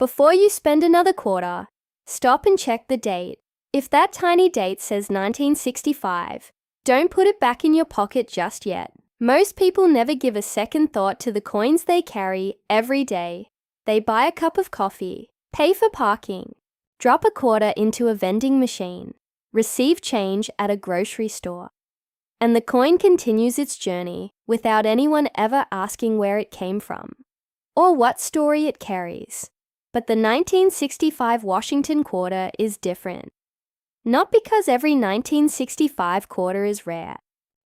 Before you spend another quarter, stop and check the date. If that tiny date says 1965, don't put it back in your pocket just yet. Most people never give a second thought to the coins they carry every day. They buy a cup of coffee, pay for parking, drop a quarter into a vending machine, receive change at a grocery store. And the coin continues its journey without anyone ever asking where it came from or what story it carries. But the 1965 Washington quarter is different. Not because every 1965 quarter is rare,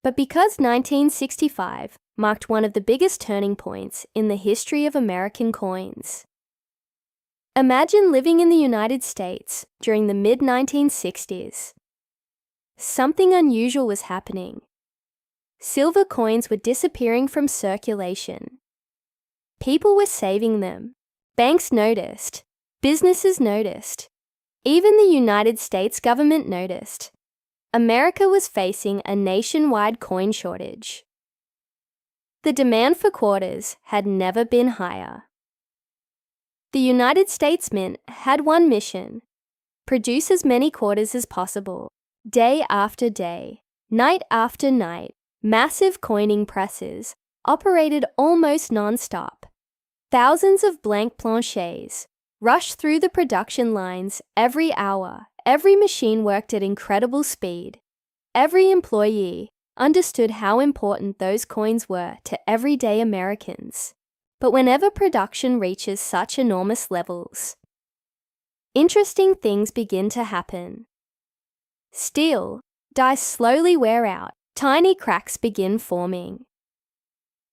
but because 1965 marked one of the biggest turning points in the history of American coins. Imagine living in the United States during the mid-1960s. Something unusual was happening. Silver coins were disappearing from circulation. People were saving them. Banks noticed. Businesses noticed. Even the United States government noticed. America was facing a nationwide coin shortage. The demand for quarters had never been higher. The United States Mint had one mission: produce as many quarters as possible, day after day, night after night. Massive coining presses operated almost non-stop. Thousands of blank planchets rushed through the production lines every hour. Every machine worked at incredible speed. Every employee understood how important those coins were to everyday Americans. But whenever production reaches such enormous levels, interesting things begin to happen. Steel, dies slowly wear out. Tiny cracks begin forming.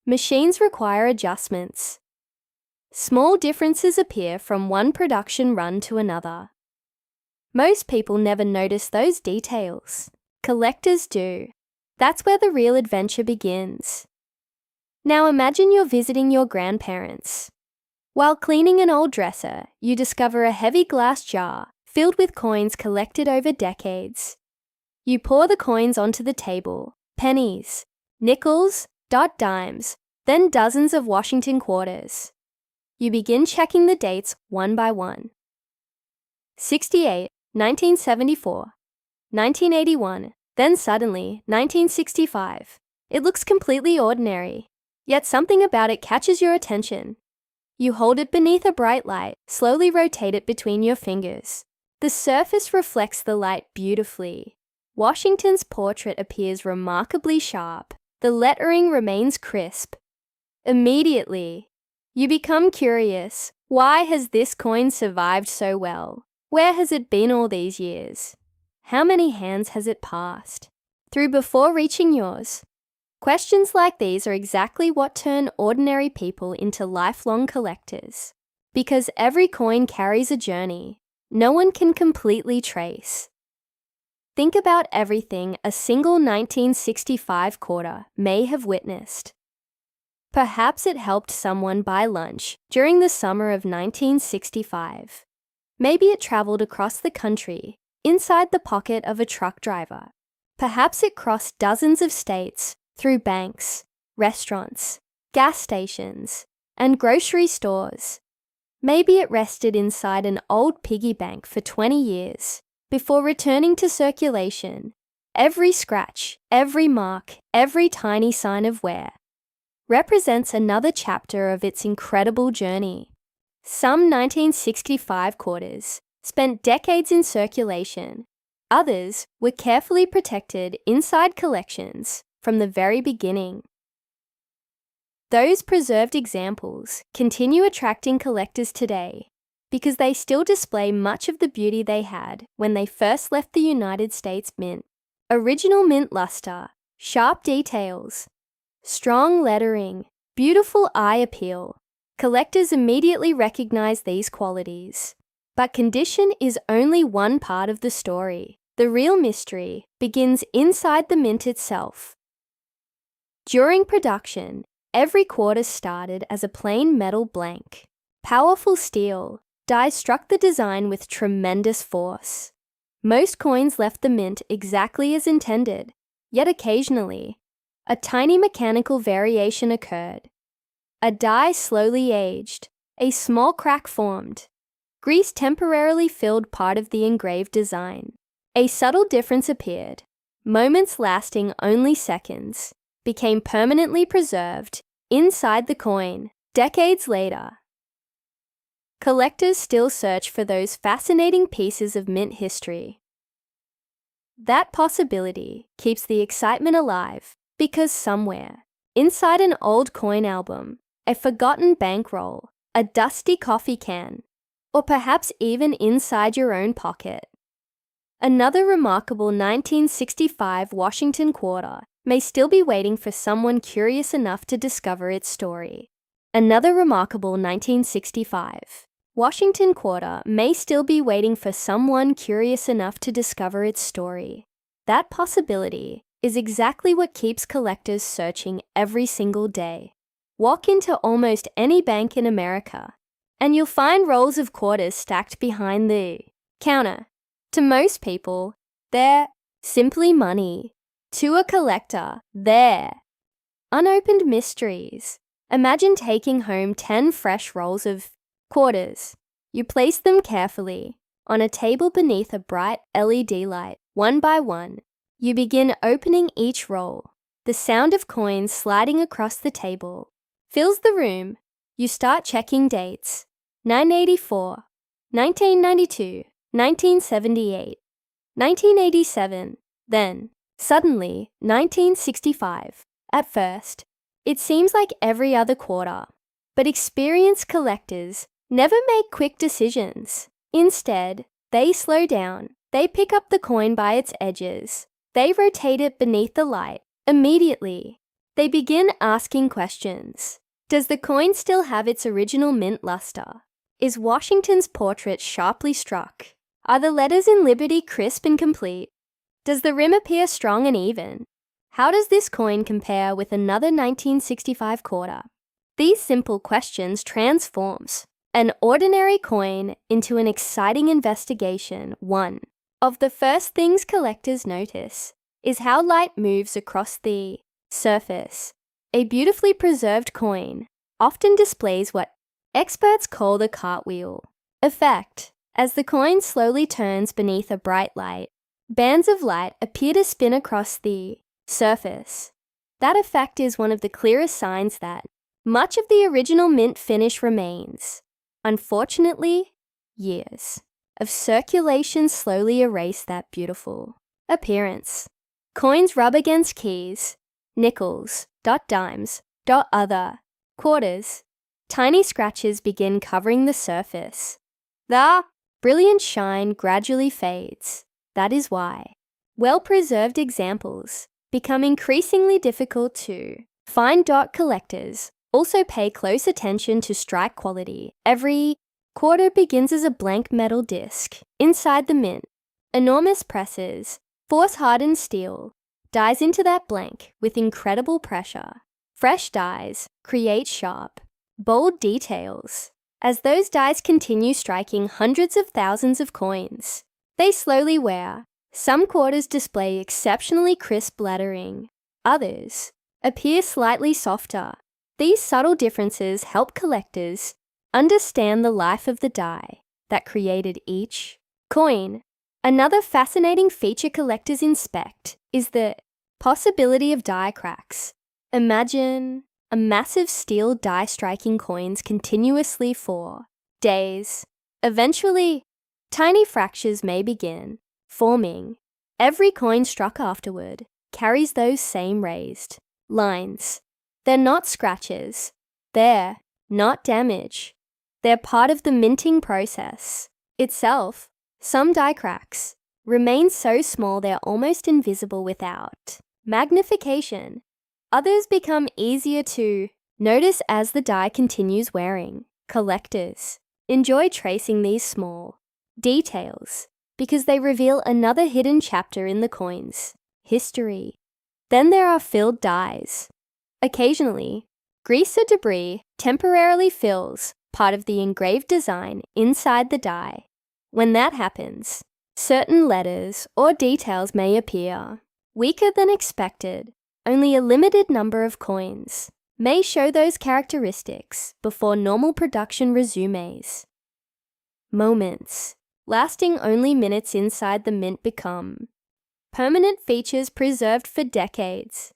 Machines require adjustments. Small differences appear from one production run to another. Most people never notice those details. Collectors do. That's where the real adventure begins. Now imagine you're visiting your grandparents. While cleaning an old dresser, you discover a heavy glass jar filled with coins collected over decades. You pour the coins onto the table, pennies, nickels, dimes, then dozens of Washington quarters. You begin checking the dates one by one. 68, 1974, 1981, then suddenly 1965. It looks completely ordinary, yet something about it catches your attention. You hold it beneath a bright light, slowly rotate it between your fingers. The surface reflects the light beautifully. Washington's portrait appears remarkably sharp. The lettering remains crisp. Immediately, you become curious. Why has this coin survived so well? Where has it been all these years? How many hands has it passed through before reaching yours? Questions like these are exactly what turn ordinary people into lifelong collectors. Because every coin carries a journey no one can completely trace. Think about everything a single 1965 quarter may have witnessed. Perhaps it helped someone buy lunch during the summer of 1965. Maybe it traveled across the country, inside the pocket of a truck driver. Perhaps it crossed dozens of states through banks, restaurants, gas stations, and grocery stores. Maybe it rested inside an old piggy bank for 20 years before returning to circulation. Every scratch, every mark, every tiny sign of wear represents another chapter of its incredible journey. Some 1965 quarters spent decades in circulation. Others were carefully protected inside collections from the very beginning. Those preserved examples continue attracting collectors today because they still display much of the beauty they had when they first left the United States Mint. Original mint luster, sharp details, strong lettering, beautiful eye appeal. Collectors immediately recognize these qualities. But condition is only one part of the story. The real mystery begins inside the mint itself. During production, every quarter started as a plain metal blank. Powerful steel, die struck the design with tremendous force. Most coins left the mint exactly as intended, yet occasionally, a tiny mechanical variation occurred. A die slowly aged, a small crack formed, Grease temporarily filled part of the engraved design. A subtle difference appeared. Moments lasting only seconds became permanently preserved inside the coin decades later. Collectors still search for those fascinating pieces of mint history. That possibility keeps the excitement alive because somewhere, inside an old coin album, a forgotten bankroll, a dusty coffee can, or perhaps even inside your own pocket, another remarkable 1965 Washington quarter may still be waiting for someone curious enough to discover its story. Another remarkable 1965 Washington quarter may still be waiting for someone curious enough to discover its story. That possibility is exactly what keeps collectors searching every single day. Walk into almost any bank in America, and you'll find rolls of quarters stacked behind the counter. To most people, they're simply money. To a collector, they're unopened mysteries. Imagine taking home 10 fresh rolls of quarters. You place them carefully on a table beneath a bright LED light. One by one, you begin opening each roll. The sound of coins sliding across the table fills the room. You start checking dates. 984, 1992, 1978, 1987, then, suddenly, 1965. At first, it seems like every other quarter, but experienced collectors never make quick decisions. Instead, they slow down. They pick up the coin by its edges. They rotate it beneath the light. Immediately, they begin asking questions. Does the coin still have its original mint luster? Is Washington's portrait sharply struck? Are the letters in Liberty crisp and complete? Does the rim appear strong and even? How does this coin compare with another 1965 quarter? These simple questions transforms an ordinary coin into an exciting investigation. One of the first things collectors notice is how light moves across the surface. A beautifully preserved coin often displays what experts call the cartwheel effect. As the coin slowly turns beneath a bright light, bands of light appear to spin across the surface. That effect is one of the clearest signs that much of the original mint finish remains. Unfortunately, years of circulation slowly erase that beautiful appearance. Coins rub against keys, nickels, dimes, other quarters. Tiny scratches begin covering the surface. The brilliant shine gradually fades. That is why well-preserved examples become increasingly difficult to find. Collectors also pay close attention to strike quality. Every quarter begins as a blank metal disc. Inside the mint, enormous presses force hardened steel dies into that blank with incredible pressure. Fresh dies create sharp, bold details. As those dies continue striking hundreds of thousands of coins, they slowly wear. Some quarters display exceptionally crisp lettering. Others appear slightly softer. These subtle differences help collectors understand the life of the die that created each coin. Another fascinating feature collectors inspect is the possibility of die cracks. Imagine a massive steel die striking coins continuously for days. Eventually, tiny fractures may begin forming. Every coin struck afterward carries those same raised lines. They're not scratches. They're not damage. They're part of the minting process itself. Some die cracks remain so small they're almost invisible without magnification. Others become easier to notice as the die continues wearing. Collectors enjoy tracing these small details because they reveal another hidden chapter in the coin's history. Then there are filled dies. Occasionally, grease or debris temporarily fills part of the engraved design inside the die. When that happens, certain letters or details may appear weaker than expected. Only a limited number of coins may show those characteristics before normal production resumes. moments, lasting only minutes inside the mint become permanent features preserved for decades.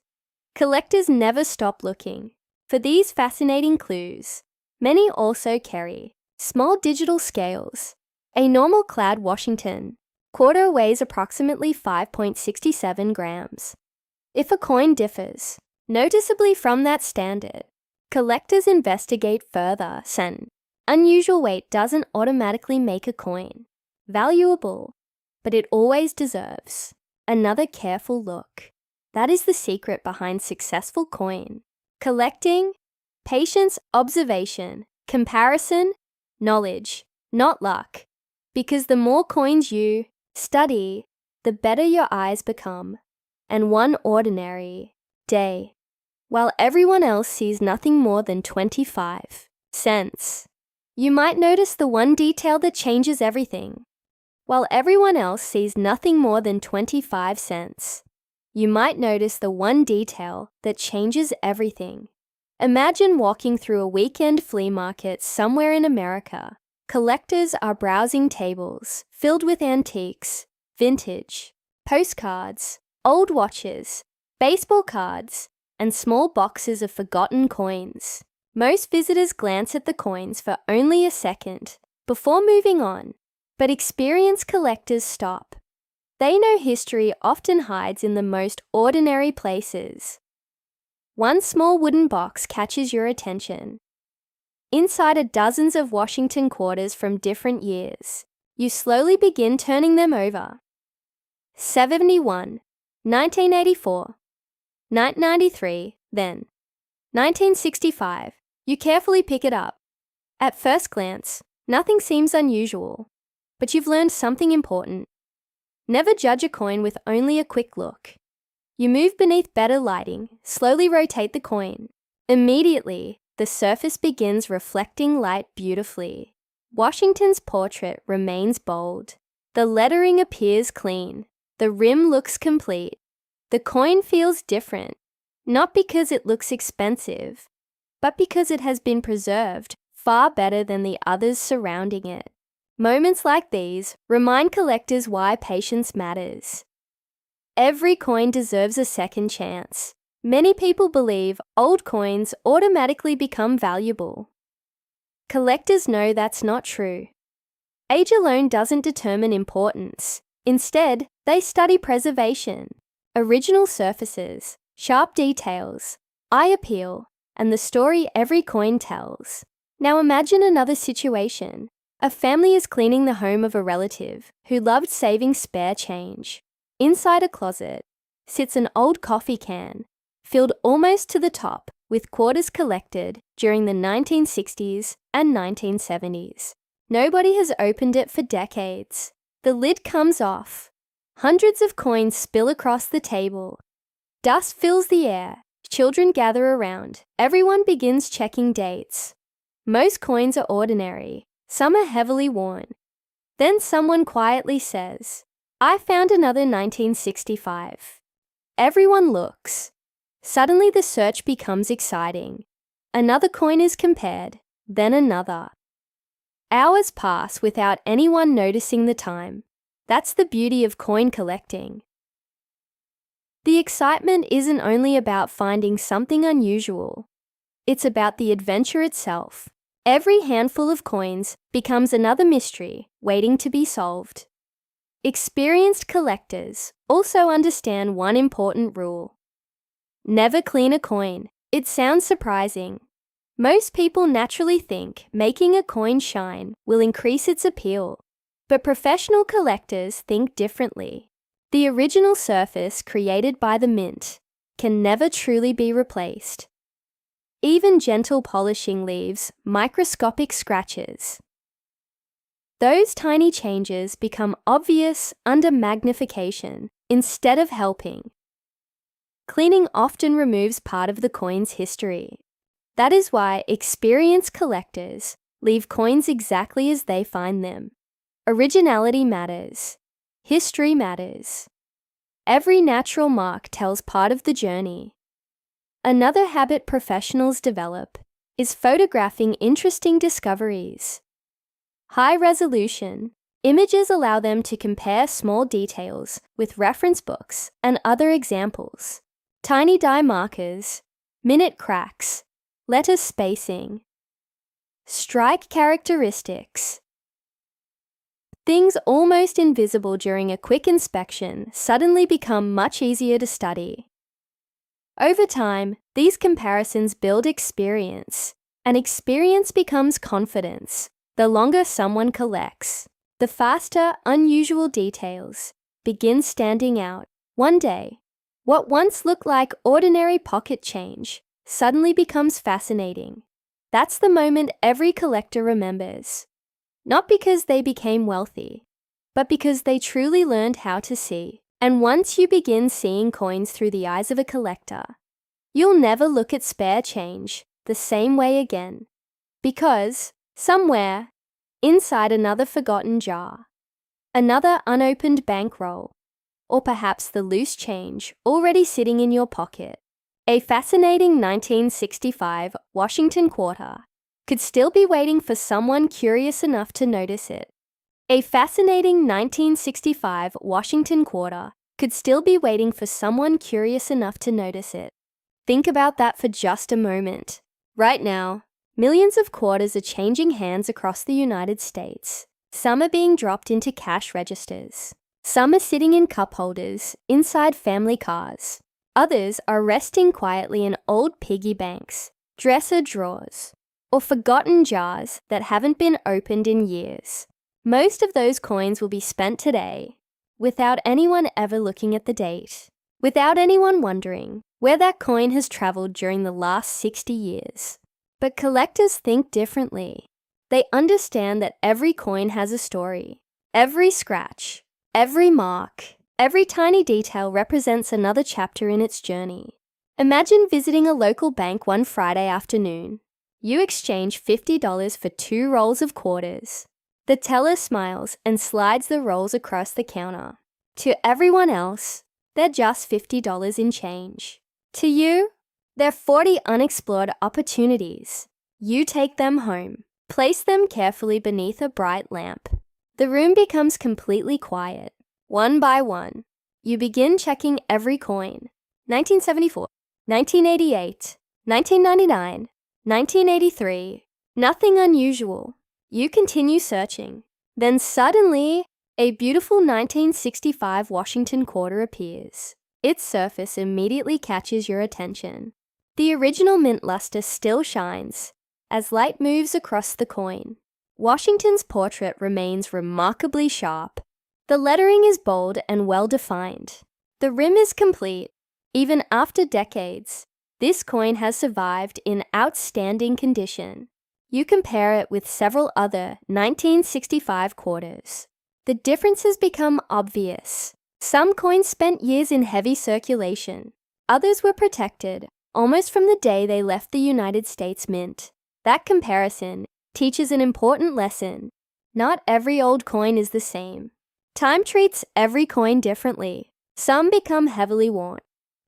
Collectors never stop looking for these fascinating clues. Many also carry small digital scales. A normal clad Washington quarter weighs approximately 5.67 grams. If a coin differs noticeably from that standard, collectors investigate further. An unusual weight doesn't automatically make a coin valuable, but it always deserves another careful look. That is the secret behind successful coin collecting: patience, observation, comparison, knowledge, not luck. Because the more coins you study, the better your eyes become. And one ordinary day, while everyone else sees nothing more than 25 cents, you might notice the one detail that changes everything. While everyone else sees nothing more than 25 cents, you might notice the one detail that changes everything. Imagine walking through a weekend flea market somewhere in America. Collectors are browsing tables filled with antiques, vintage, postcards, old watches, baseball cards, and small boxes of forgotten coins. Most visitors glance at the coins for only a second before moving on, but experienced collectors stop. They know history often hides in the most ordinary places. One small wooden box catches your attention. Inside are dozens of Washington quarters from different years. You slowly begin turning them over. 71, 1984, 1993, then 1965. You carefully pick it up. At first glance, nothing seems unusual, but you've learned something important. Never judge a coin with only a quick look. You move beneath better lighting, slowly rotate the coin. Immediately, the surface begins reflecting light beautifully. Washington's portrait remains bold. The lettering appears clean. The rim looks complete. The coin feels different, not because it looks expensive, but because it has been preserved far better than the others surrounding it. Moments like these remind collectors why patience matters. Every coin deserves a second chance. Many people believe old coins automatically become valuable. Collectors know that's not true. Age alone doesn't determine importance. Instead, they study preservation, original surfaces, sharp details, eye appeal, and the story every coin tells. Now imagine another situation. A family is cleaning the home of a relative who loved saving spare change. Inside a closet sits an old coffee can, filled almost to the top with quarters collected during the 1960s and 1970s. Nobody has opened it for decades. The lid comes off. Hundreds of coins spill across the table. Dust fills the air. Children gather around. Everyone begins checking dates. Most coins are ordinary. Some are heavily worn. Then someone quietly says, "I found another 1965. Everyone looks. Suddenly the search becomes exciting. Another coin is compared, then another. Hours pass without anyone noticing the time. That's the beauty of coin collecting. The excitement isn't only about finding something unusual. It's about the adventure itself. Every handful of coins becomes another mystery waiting to be solved. Experienced collectors also understand one important rule. Never clean a coin. It sounds surprising. Most people naturally think making a coin shine will increase its appeal, but professional collectors think differently. The original surface created by the mint can never truly be replaced. Even gentle polishing leaves microscopic scratches. Those tiny changes become obvious under magnification instead of helping. Cleaning often removes part of the coin's history. That is why experienced collectors leave coins exactly as they find them. Originality matters. History matters. Every natural mark tells part of the journey. Another habit professionals develop is photographing interesting discoveries. High resolution. Images allow them to compare small details with reference books and other examples. Tiny die markers, minute cracks, letter spacing. Strike characteristics. Things almost invisible during a quick inspection suddenly become much easier to study. Over time, these comparisons build experience, and experience becomes confidence. The longer someone collects, the faster unusual details begin standing out. One day, what once looked like ordinary pocket change suddenly becomes fascinating. That's the moment every collector remembers. Not because they became wealthy, but because they truly learned how to see. And once you begin seeing coins through the eyes of a collector, you'll never look at spare change the same way again. Because, somewhere, inside another forgotten jar, another unopened bankroll, or perhaps the loose change already sitting in your pocket, a fascinating 1965 Washington quarter could still be waiting for someone curious enough to notice it. A fascinating 1965 Washington quarter could still be waiting for someone curious enough to notice it. Think about that for just a moment. Right now, millions of quarters are changing hands across the United States. Some are being dropped into cash registers. Some are sitting in cup holders inside family cars. Others are resting quietly in old piggy banks, dresser drawers, or forgotten jars that haven't been opened in years. Most of those coins will be spent today without anyone ever looking at the date, without anyone wondering where that coin has traveled during the last 60 years. But collectors think differently. They understand that every coin has a story. Every scratch, every mark, every tiny detail represents another chapter in its journey. Imagine visiting a local bank one Friday afternoon. You exchange $50 for 2 rolls of quarters. The teller smiles and slides the rolls across the counter. To everyone else, they're just $50 in change. To you, they're 40 unexplored opportunities. You take them home, place them carefully beneath a bright lamp. The room becomes completely quiet. One by one, you begin checking every coin. 1974, 1988, 1999, 1983. Nothing unusual. You continue searching. Then suddenly, a beautiful 1965 Washington quarter appears. Its surface immediately catches your attention. The original mint luster still shines as light moves across the coin. Washington's portrait remains remarkably sharp. The lettering is bold and well-defined. The rim is complete. Even after decades, this coin has survived in outstanding condition. You compare it with several other 1965 quarters. The differences become obvious. Some coins spent years in heavy circulation. Others were protected almost from the day they left the United States Mint. That comparison teaches an important lesson. Not every old coin is the same. Time treats every coin differently. Some become heavily worn.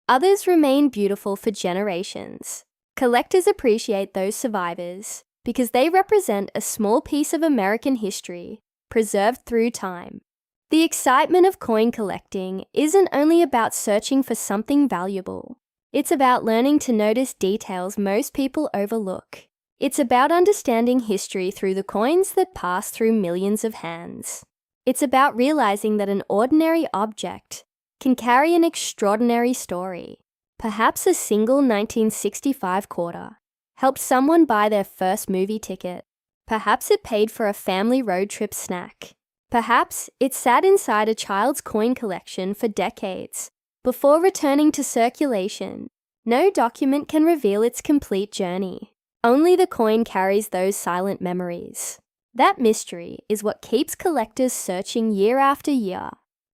Others remain beautiful for generations. Collectors appreciate those survivors because they represent a small piece of American history preserved through time. The excitement of coin collecting isn't only about searching for something valuable. It's about learning to notice details most people overlook. It's about understanding history through the coins that pass through millions of hands. It's about realizing that an ordinary object can carry an extraordinary story. Perhaps a single 1965 quarter helped someone buy their first movie ticket. Perhaps it paid for a family road trip snack. Perhaps it sat inside a child's coin collection for decades before returning to circulation. No document can reveal its complete journey. Only the coin carries those silent memories. That mystery is what keeps collectors searching year after year.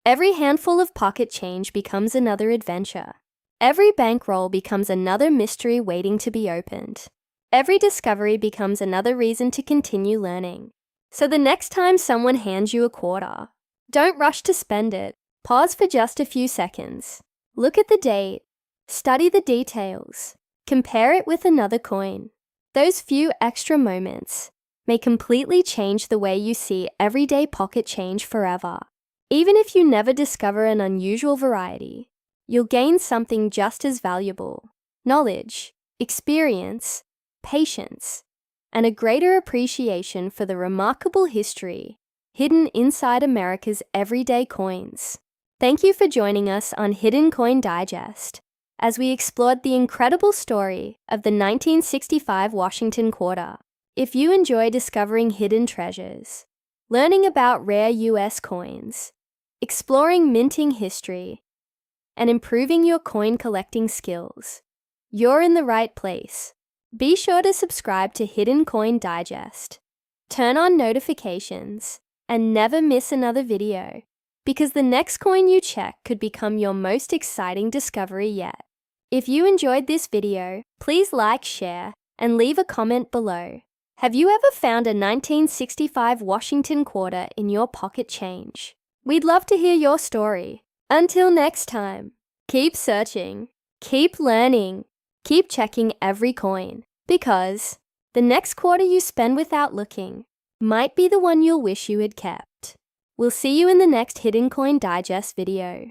Every handful of pocket change becomes another adventure. Every bankroll becomes another mystery waiting to be opened. Every discovery becomes another reason to continue learning. So the next time someone hands you a quarter, don't rush to spend it. Pause for just a few seconds. Look at the date. Study the details. Compare it with another coin. Those few extra moments may completely change the way you see everyday pocket change forever. Even if you never discover an unusual variety, you'll gain something just as valuable: knowledge, experience, patience, and a greater appreciation for the remarkable history hidden inside America's everyday coins. Thank you for joining us on Hidden Coin Digest as we explored the incredible story of the 1965 Washington Quarter. If you enjoy discovering hidden treasures, learning about rare US coins, exploring minting history, and improving your coin collecting skills, you're in the right place. Be sure to subscribe to Hidden Coin Digest, turn on notifications, and never miss another video, because the next coin you check could become your most exciting discovery yet. If you enjoyed this video, please like, share, and leave a comment below. Have you ever found a 1965 Washington Quarter in your pocket change? We'd love to hear your story. Until next time, keep searching, keep learning, keep checking every coin, because the next quarter you spend without looking might be the one you'll wish you had kept. We'll see you in the next Hidden Coin Digest video.